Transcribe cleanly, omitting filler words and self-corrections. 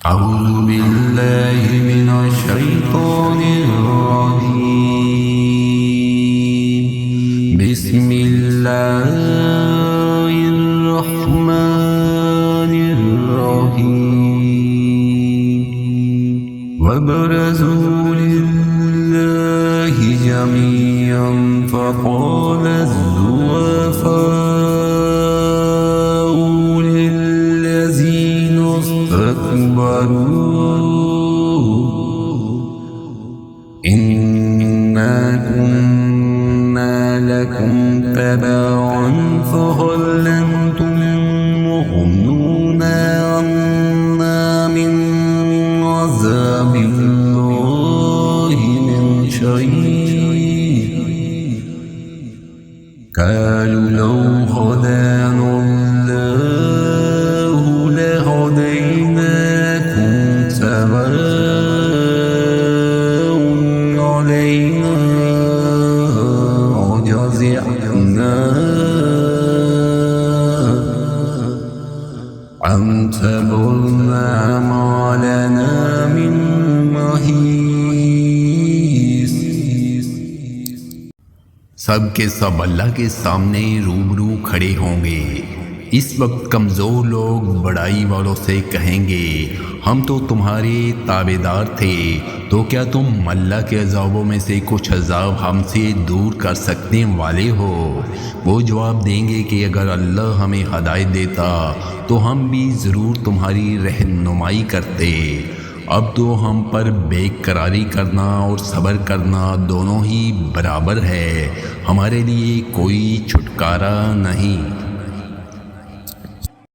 أعوذ بالله من الشيطان الرجيم بسم الله الرحمن الرحيم وبرزوا لله جميعا فقال الضعفاء للذين استكبروا إنا كنا لكم تبعا فهل أنتم مغنون عنا من عذاب الله من شيء قالوا لو هدانا الله لهديناكم سواء علينا أجزعنا أم صبرنا ما لنا من محيص। सब के सब अल्लाह के सामने रूबरू खड़े होंगे। इस वक्त कमज़ोर लोग बड़ाई वालों से कहेंगे, हम तो तुम्हारे ताबेदार थे, तो क्या तुम अल्लाह के अज़ाबों में से कुछ अज़ाब हमसे दूर कर सकने वाले हो? वो जवाब देंगे कि अगर अल्लाह हमें हदायत देता तो हम भी ज़रूर तुम्हारी रहनुमाई करते। अब तो हम पर बेकरारी करना और सब्र करना दोनों ही बराबर है, हमारे लिए कोई छुटकारा नहीं।